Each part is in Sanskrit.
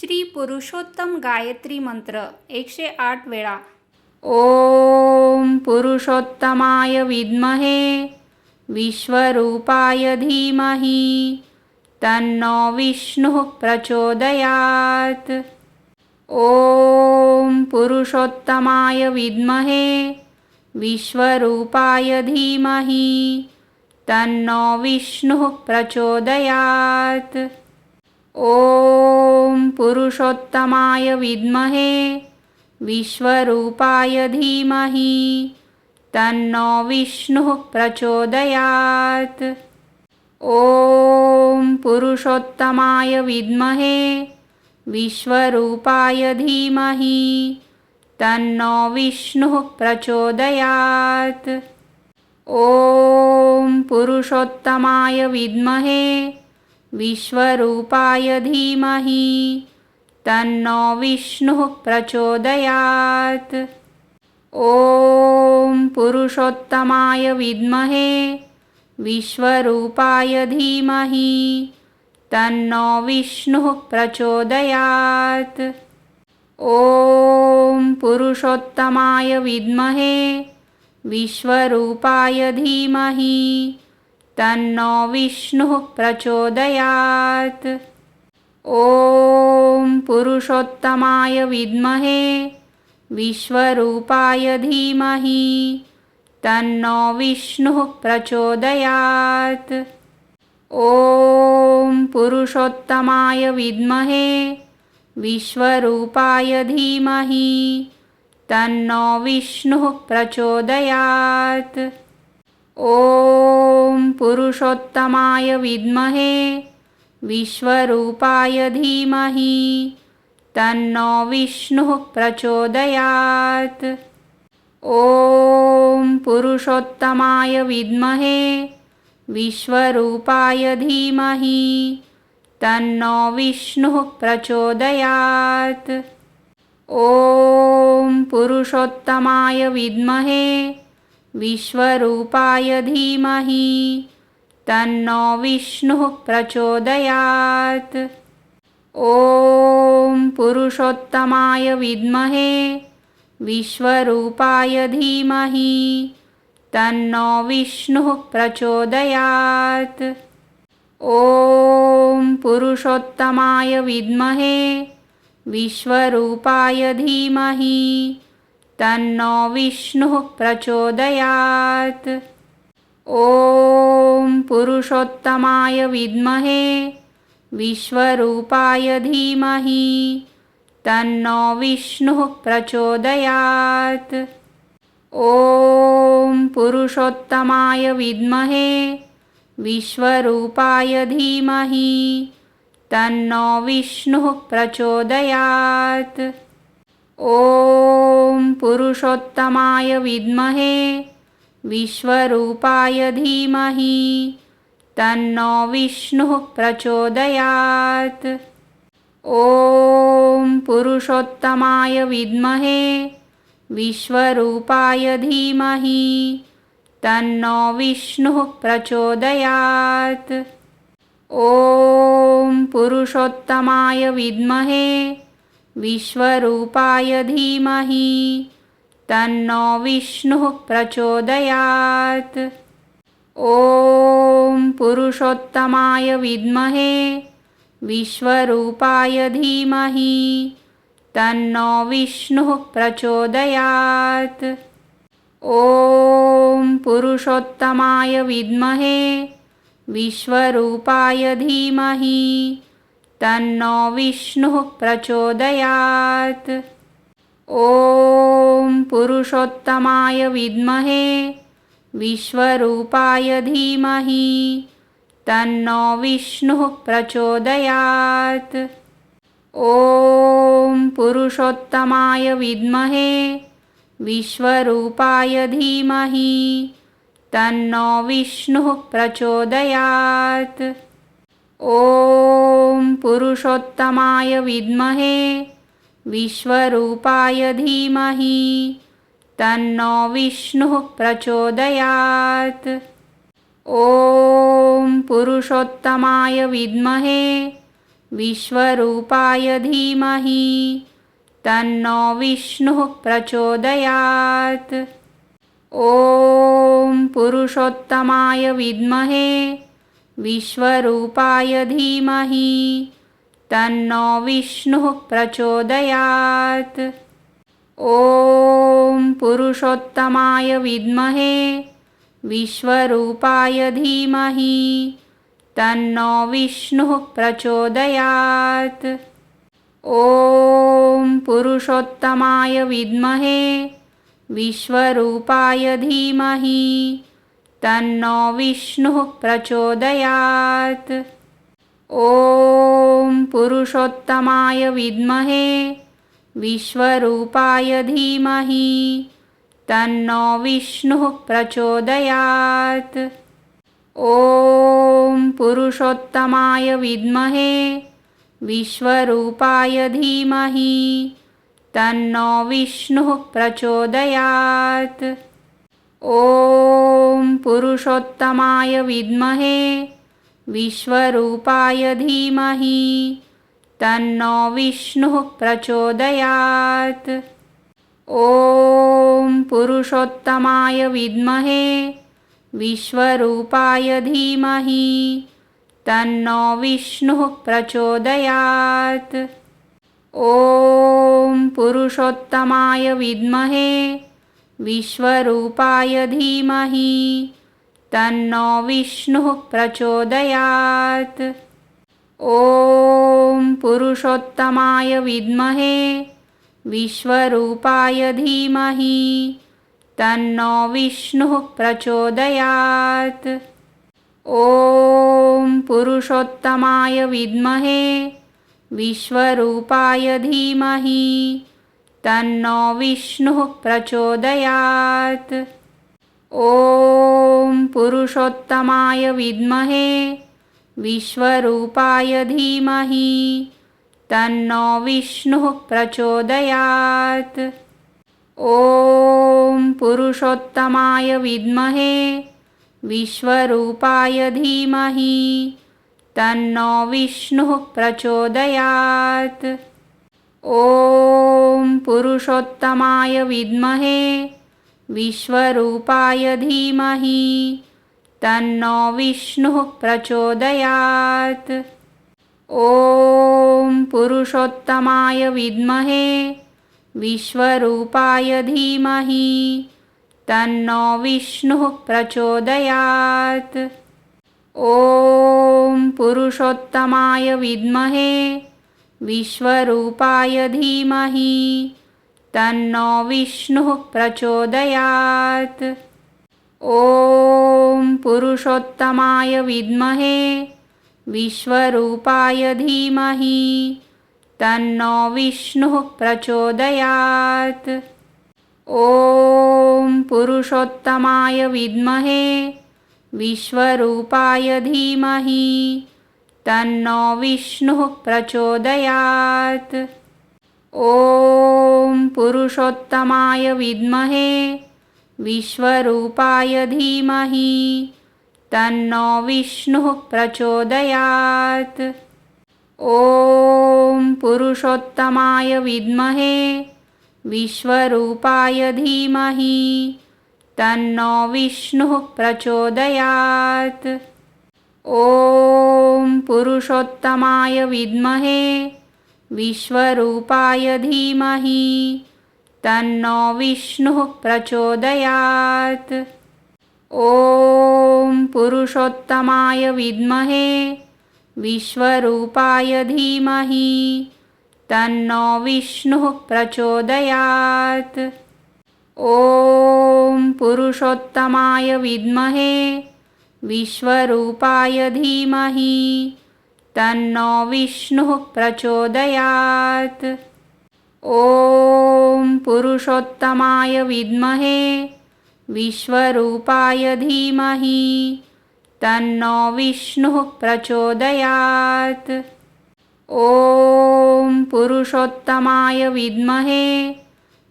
श्री पुरुषोत्तम गायत्री मंत्र 108 वेळा. ओम पुरुषोत्तमाय विद्महे विश्वरूपाय धीमहि तन्नो विष्णुः प्रचोदयात्. ओम पुरुषोत्तमाय विद्महे विश्वरूपाय धीमहि तन्नो विष्णुः प्रचोदयात्. ओम पुरुषोत्तमाय विद्महे विश्वरूपाय धीमहि तन्नो विष्णुः प्रचोदयात्. ओम पुरुषोत्तमाय विद्महे विश्वरूपाय धीमहि तन्नो विष्णुः प्रचोदयात्. ओम पुरुषोत्तमाय विद्महे विश्वरूपाय धीमहि तन्नो विष्णुः प्रचोदयात्. ओम पुरुषोत्तमाय विद्महे विश्वरूपाय धीमहि तन्नो विष्णुः प्रचोदयात्. ओम पुरुषोत्तमाय विद्महे विश्वरूपाय धीमहि तन्नो विष्णुः प्रचोदयात्. ओम पुरुषोत्तमाय विद्महे विश्वरूपाय धीमहि तन्नो विष्णुः प्रचोदयात्. ओम पुरुषोत्तमाय विद्महे विश्वरूपाय धीमहि तन्नो विष्णुः प्रचोदयात्. ओम पुरुषोत्तमाय विद्महे विश्वरूपाय धीमहि तन्नो विष्णुः प्रचोदयात्. ओम पुरुषोत्तमाय विद्महे विश्वरूपाय धीमहि तन्नो विष्णुः प्रचोदयात्. ओम पुरुषोत्तमाय विद्महे विश्वरूपाय धीमहि तन्नो विष्णुः प्रचोदयात्. ओम पुरुषोत्तमाय विद्महे विश्वरूपाय धीमहि तन्नो विष्णुः प्रचोदयात्. ओम पुरुषोत्तमाय विद्महे विश्वरूपाय धीमहि तन्नो विष्णुः प्रचोदयात्. ओम पुरुषोत्तमाय विद्महे विश्वरूपाय धीमहि तन्नो विष्णुः प्रचोदयात्. ओम पुरुषोत्तमाय विद्महे विश्वरूपाय धीमहि तन्नो विष्णुः प्रचोदयात्. ओम पुरुषोत्तमाय विद्महे विश्वरूपाय धीमहि तन्नो विष्णुः प्रचोदयात्. ओम पुरुषोत्तमाय विद्महे विश्वरूपाय धीमहि तन्नो विष्णुः प्रचोदयात्. ओम पुरुषोत्तमाय विद्महे विश्वरूपाय धीमहि तन्नो विष्णुः प्रचोदयात्. ओम पुरुषोत्तमाय विद्महे विश्वरूपाय धीमहि तन्नो विष्णुः प्रचोदयात्. ओम पुरुषोत्तमाय विद्महे विश्वरूपाय धीमहि तन्नो विष्णुः प्रचोदयात्. ओम पुरुषोत्तमाय विद्महे विश्वरूपाय धीमहि तन्नो विष्णुः प्रचोदयात्. ओम पुरुषोत्तमाय विद्महे विश्वरूपाय धीमहि तन्नो विष्णुः प्रचोदयात्. ओम पुरुषोत्तमाय विद्महे विश्वरूपाय धीमहि तन्नो विष्णुः प्रचोदयात्. ओम पुरुषोत्तमाय विद्महे विश्वरूपाय धीमहि तन्नो विष्णुः प्रचोदयात्। ॐ पुरुषोत्तमाय विद्महे विश्वरूपाय धीमहि तन्नो विष्णुः प्रचोदयात्। ॐ पुरुषोत्तमाय विद्महे विश्वरूपाय धीमहि तन्नो विष्णुः प्रचोदयात्। ॐ पुरुषोत्तमाय विद्महे विश्वरूपाय धीमहि तन्नो विष्णुः प्रचोदयात्। ॐ पुरुषोत्तमाय विद्महे विश्वरूपाय धीमहि तन्नो विष्णुः प्रचोदयात्। ॐ पुरुषोत्तमाय विद्महे विश्वरूपाय धीमहि तन्नो विष्णुः प्रचोदयात्। ॐ पुरुषोत्तमाय विद्महे विश्वरूपाय धीमहि तन्नो विष्णुः प्रचोदयात्। ॐ पुरुषोत्तमाय विद्महे विश्वरूपाय धीमहि तन्नो विष्णुः प्रचोदयात्। ॐ पुरुषोत्तमाय विद्महे विश्वरूपाय धीमहि तन्नो विष्णुः प्रचोदयात्। ॐ पुरुषोत्तमाय विद्महे विश्वरूपाय धीमहि तन्नो विष्णुः प्रचोदयात्। ॐ पुरुषोत्तमाय विद्महे विश्वरूपाय धीमहि तन्नो विष्णुः प्रचोदयात्। ॐ पुरुषोत्तमाय विद्महे विश्वरूपाय धीमहि तन्नो विष्णुः प्रचोदयात्। ॐ पुरुषोत्तमाय विद्महे विश्वरूपाय धीमहि तन्नो विष्णुः प्रचोदयात्। ॐ पुरुषोत्तमाय विद्महे विश्वरूपाय धीमहि तन्नो विष्णुः प्रचोदयात्। ॐ पुरुषोत्तमाय विद्महे विश्वरूपाय धीमहि तन्नो विष्णुः प्रचोदयात्। ॐ पुरुषोत्तमाय विद्महे विश्वरूपाय धीमहि तन्नो विष्णुः प्रचोदयात्। ॐ पुरुषोत्तमाय विद्महे विश्वरूपाय धीमहि तन्नो विष्णुः प्रचोदयात्। ॐ पुरुषोत्तमाय विद्महे विश्वरूपाय धीमहि तन्नो विष्णुः प्रचोदयात्। ॐ पुरुषोत्तमाय विद्महे विश्वरूपाय धीमहि तन्नो विष्णुः प्रचोदयात्। ॐ पुरुषोत्तमाय विद्महे विश्वरूपाय धीमहि तन्नो विष्णुः प्रचोदयात्। ॐ पुरुषोत्तमाय विद्महे विश्वरूपाय धीमहि तन्नो विष्णुः प्रचोदयात्। ॐ पुरुषोत्तमाय विद्महे विश्वरूपाय धीमहि तन्नो विष्णुः प्रचोदयात्। ॐ पुरुषोत्तमाय विद्महे विश्वरूपाय धीमहि तन्नो विष्णुः प्रचोदयात्। ॐ पुरुषोत्तमाय विद्महे विश्वरूपाय धीमहि तन्नो विष्णुः प्रचोदयात्। ॐ पुरुषोत्तमाय विद्महे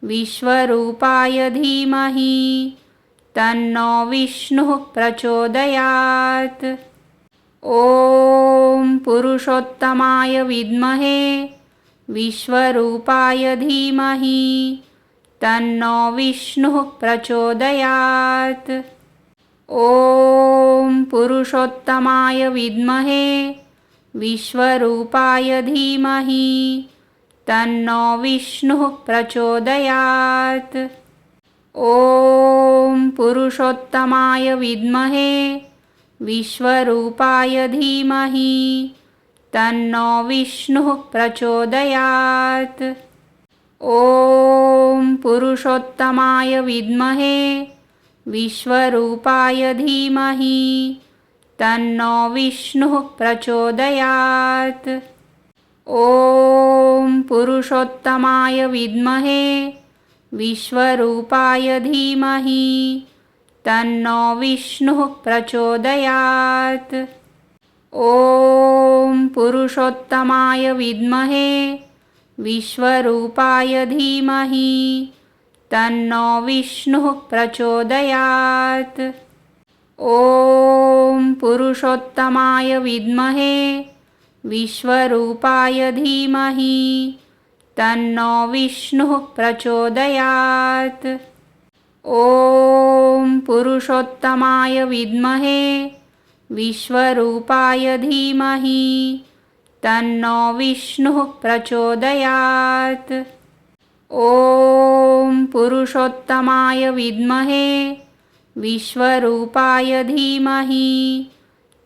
विश्वरूपाय धीमहि तन्नो विष्णुः प्रचोदयात्। ॐ पुरुषोत्तमाय विद्महे विश्वरूपाय धीमहि तन्नो विष्णुः प्रचोदयात्। ॐ पुरुषोत्तमाय विद्महे विश्वरूपाय धीमहि तन्नो विष्णुः प्रचोदयात्। ॐ पुरुषोत्तमाय विद्महे विश्वरूपाय धीमहि तन्नो विष्णुः प्रचोदयात्। ॐ पुरुषोत्तमाय विद्महे विश्वरूपाय धीमहि तन्नो विष्णुः प्रचोदयात्। ॐ पुरुषोत्तमाय विद्महे विश्वरूपाय धीमहि तन्नो विष्णुः प्रचोदयात्। ॐ पुरुषोत्तमाय विद्महे विश्वरूपाय धीमहि तन्नो विष्णुः प्रचोदयात्। ॐ पुरुषोत्तमाय विद्महे विश्वरूपाय धीमहि तन्नो विष्णुः प्रचोदयात्। ॐ पुरुषोत्तमाय विद्महे विश्वरूपाय धीमहि तन्नो विष्णुः प्रचोदयात्। ॐ पुरुषोत्तमाय विद्महे विश्वरूपाय धीमहि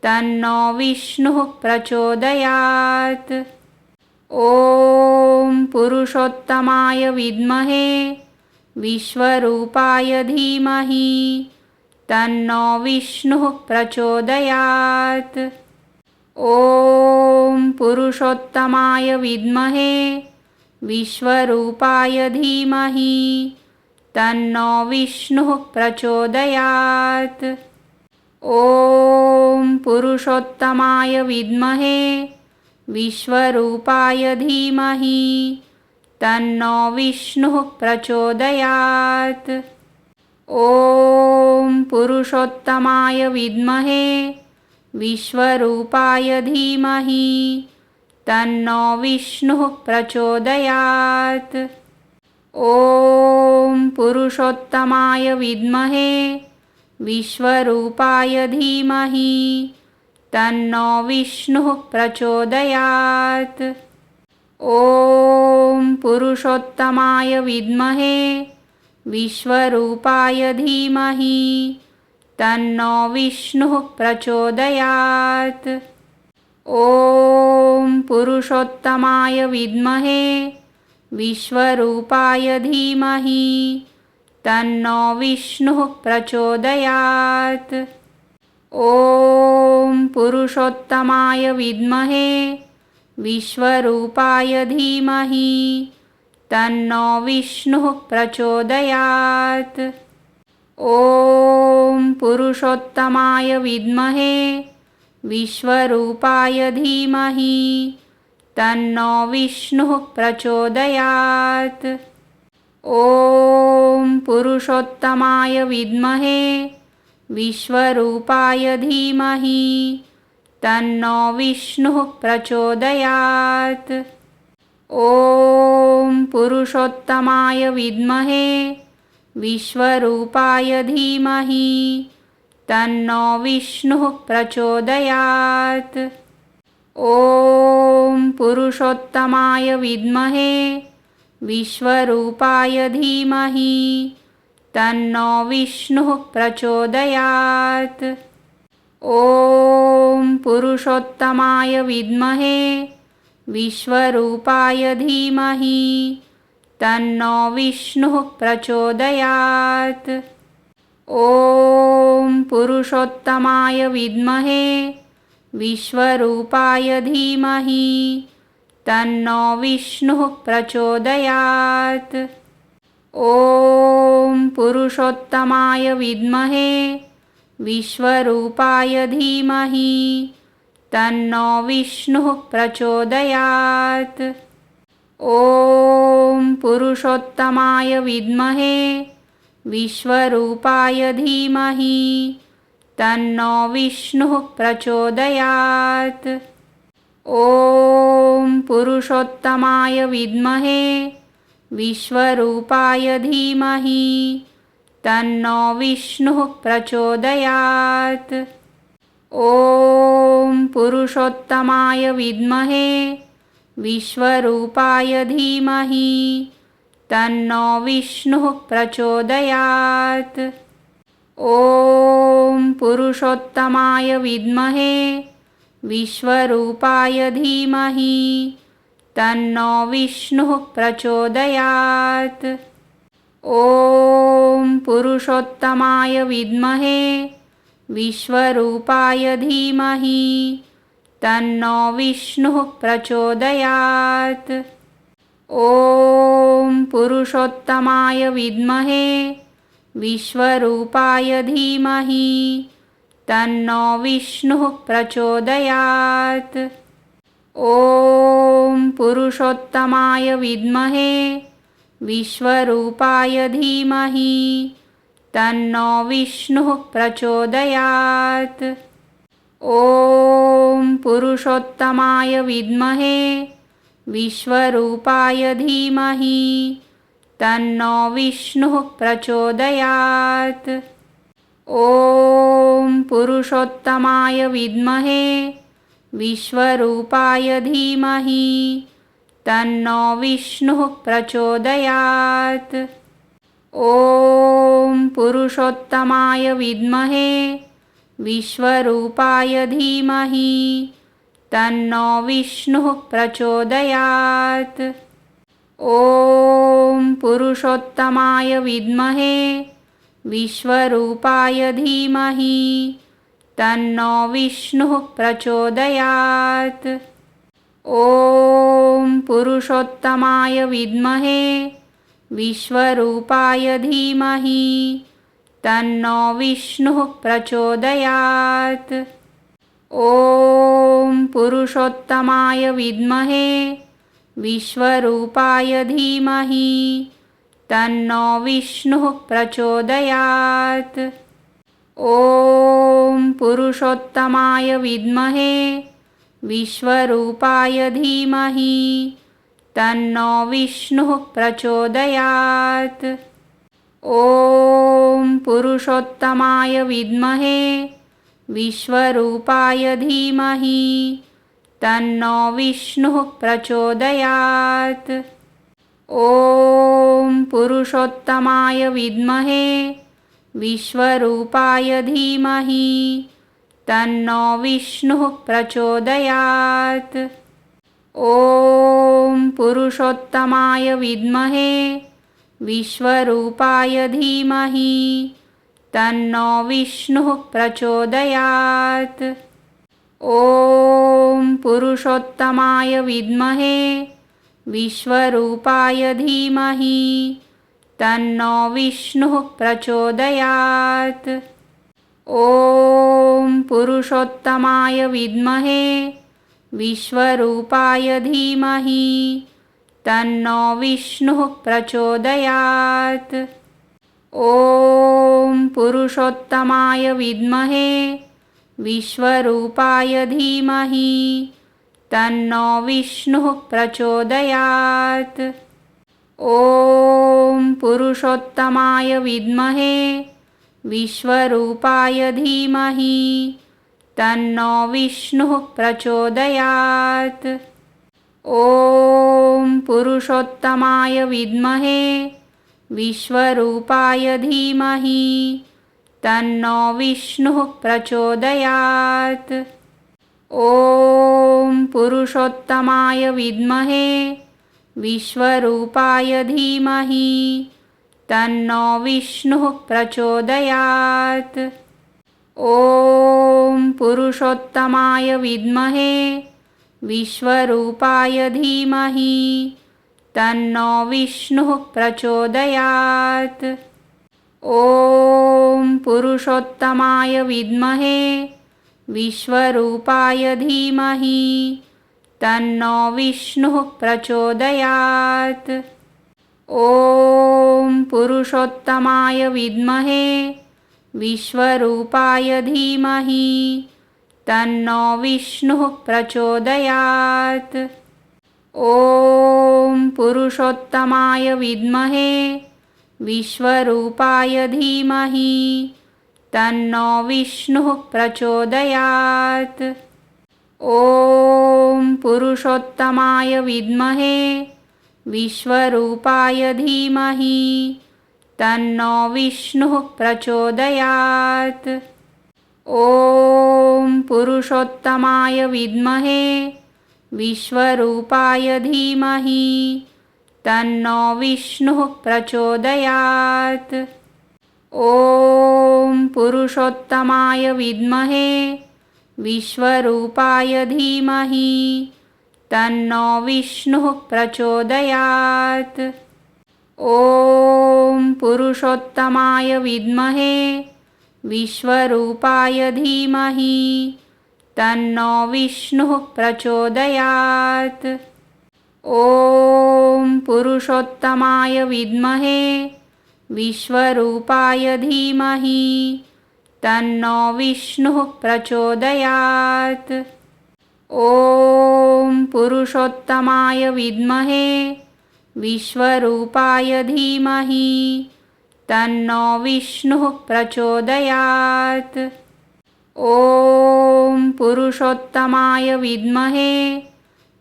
तन्नो विष्णुः प्रचोदयात्। ॐ पुरुषोत्तमाय विद्महे विश्वरूपाय धीमहि तन्नो विष्णुः प्रचोदयात्। ॐ पुरुषोत्तमाय विद्महे विश्वरूपाय धीमहि तन्नो विष्णुः प्रचोदयात्। ॐ पुरुषोत्तमाय विद्महे विश्वरूपाय धीमहि तन्नो विष्णुः प्रचोदयात्। ॐ पुरुषोत्तमाय विद्महे विश्वरूपाय धीमहि तन्नो विष्णुः प्रचोदयात्। ॐ पुरुषोत्तमाय विद्महे विश्वरूपाय धीमहि तन्नो विष्णुः प्रचोदयात्। ॐ पुरुषोत्तमाय विद्महे विश्वरूपाय धीमहि तन्नो विष्णुः प्रचोदयात्। ॐ पुरुषोत्तमाय विद्महे विश्वरूपाय धीमहि तन्नो विष्णुः प्रचोदयात्। ॐ पुरुषोत्तमाय विद्महे विश्वरूपाय धीमहि तन्नो विष्णुः प्रचोदयात्। ॐ पुरुषोत्तमाय विद्महे विश्वरूपाय धीमहि तन्नो विष्णुः प्रचोदयात्। ॐ पुरुषोत्तमाय विद्महे विश्वरूपाय धीमहि तन्नो विष्णुः प्रचोदयात्। ॐ पुरुषोत्तमाय विद्महे विश्वरूपाय धीमहि तन्नो विष्णुः प्रचोदयात्। ॐ पुरुषोत्तमाय विद्महे विश्वरूपाय धीमहि तन्नो विष्णुः प्रचोदयात्। ॐ पुरुषोत्तमाय विद्महे विश्वरूपाय धीमहि तन्नो विष्णुः प्रचोदयात्। ॐ पुरुषोत्तमाय विद्महे विश्वरूपाय धीमहि तन्नो विष्णुः प्रचोदयात्। ॐ पुरुषोत्तमाय विद्महे विश्वरूपाय धीमहि तन्नो विष्णुः प्रचोदयात्। ॐ पुरुषोत्तमाय विद्महे विश्वरूपाय धीमहि तन्नो विष्णुः प्रचोदयात्। ॐ पुरुषोत्तमाय विद्महे विश्वरूपाय धीमहि तन्नो विष्णुः प्रचोदयात्। ॐ पुरुषोत्तमाय विद्महे विश्वरूपाय धीमहि तन्नो विष्णुः प्रचोदयात्। ॐ पुरुषोत्तमाय विद्महे विश्वरूपाय धीमहि तन्नो विष्णुः प्रचोदयात्। ॐ पुरुषोत्तमाय विद्महे विश्वरूपाय धीमहि तन्नो विष्णुः प्रचोदयात्। ॐ पुरुषोत्तमाय विद्महे विश्वरूपाय धीमहि तन्नो विष्णुः प्रचोदयात्। ॐ पुरुषोत्तमाय विद्महे विश्वरूपाय धीमहि तन्नो विष्णुः प्रचोदयात्। ॐ पुरुषोत्तमाय विद्महे विश्वरूपाय धीमहि तन्नो विष्णुः प्रचोदयात्। ॐ पुरुषोत्तमाय विद्महे विश्वरूपाय धीमहि तन्नो विष्णुः प्रचोदयात्। ॐ पुरुषोत्तमाय विद्महे विश्वरूपाय धीमहि तन्नो विष्णुः प्रचोदयात्। ॐ पुरुषोत्तमाय विद्महे विश्वरूपाय धीमहि तन्नो विष्णुः प्रचोदयात्। ॐ पुरुषोत्तमाय विद्महे विश्वरूपाय धीमहि तन्नो विष्णुः प्रचोदयात्। ॐ पुरुषोत्तमाय विद्महे विश्वरूपाय धीमहि तन्नो विष्णुः प्रचोदयात्। ॐ पुरुषोत्तमाय विद्महे विश्वरूपाय धीमहि तन्नो विष्णुः प्रचोदयात्। ॐ पुरुषोत्तमाय विद्महे विश्वरूपाय धीमहि तन्नो विष्णुः प्रचोदयात्। ॐ पुरुषोत्तमाय विद्महे विश्वरूपाय धीमहि तन्नो विष्णुः प्रचोदयात्। ॐ पुरुषोत्तमाय विद्महे विश्वरूपाय धीमहि तन्नो विष्णुः प्रचोदयात्। ॐ पुरुषोत्तमाय विद्महे विश्वरूपाय धीमहि तन्नो विष्णुः प्रचोदयात्। ॐ पुरुषोत्तमाय विद्महे विश्वरूपाय धीमहि तन्नो विष्णुः प्रचोदयात्। ॐ पुरुषोत्तमाय विद्महे विश्वरूपाय धीमहि तन्नो विष्णुः प्रचोदयात्। ॐ पुरुषोत्तमाय विद्महे विश्वरूपाय धीमहि तन्नो विष्णुः प्रचोदयात्। ॐ पुरुषोत्तमाय विद्महे विश्वरूपाय धीमहि तन्नो विष्णुः प्रचोदयात्। ॐ पुरुषोत्तमाय विद्महे विश्वरूपाय धीमहि तन्नो विष्णुः प्रचोदयात्। ॐ पुरुषोत्तमाय विद्महे विश्वरूपाय धीमहि तन्नो विष्णुः प्रचोदयात्। ॐ पुरुषोत्तमाय विद्महे विश्वरूपाय धीमहि तन्नो विष्णुः प्रचोदयात्। ॐ पुरुषोत्तमाय विद्महे विश्वरूपाय धीमहि तन्नो विष्णुः प्रचोदयात्। ॐ पुरुषोत्तमाय विद्महे विश्वरूपाय धीमहि तन्नो विष्णुः प्रचोदयात्। ॐ पुरुषोत्तमाय विद्महे विश्वरूपाय धीमहि तन्नो विष्णुः प्रचोदयात्। ॐ पुरुषोत्तमाय विद्महे विश्वरूपाय धीमहि तन्नो विष्णुः प्रचोदयात्। ॐ पुरुषोत्तमाय विद्महे विश्वरूपाय धीमहि तन्नो विष्णुः प्रचोदयात्। ॐ पुरुषोत्तमाय विद्महे विश्वरूपाय धीमहि तन्नो विष्णुः प्रचोदयात्। ॐ पुरुषोत्तमाय विद्महे विश्वरूपाय धीमहि तन्नो विष्णुः प्रचोदयात्। ॐ पुरुषोत्तमाय विद्महे विश्वरूपाय धीमहि तन्नो विष्णुः प्रचोदयात्। ॐ पुरुषोत्तमाय विद्महे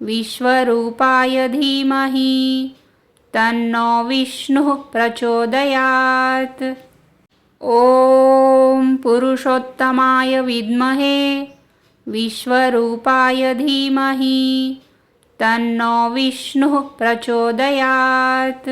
विश्वरूपाय धीमहि तन्नो विष्णुः प्रचोदयात्। ॐ पुरुषोत्तमाय विद्महे विश्वरूपाय धीमहि तन्नो विष्णुः प्रचोदयात्।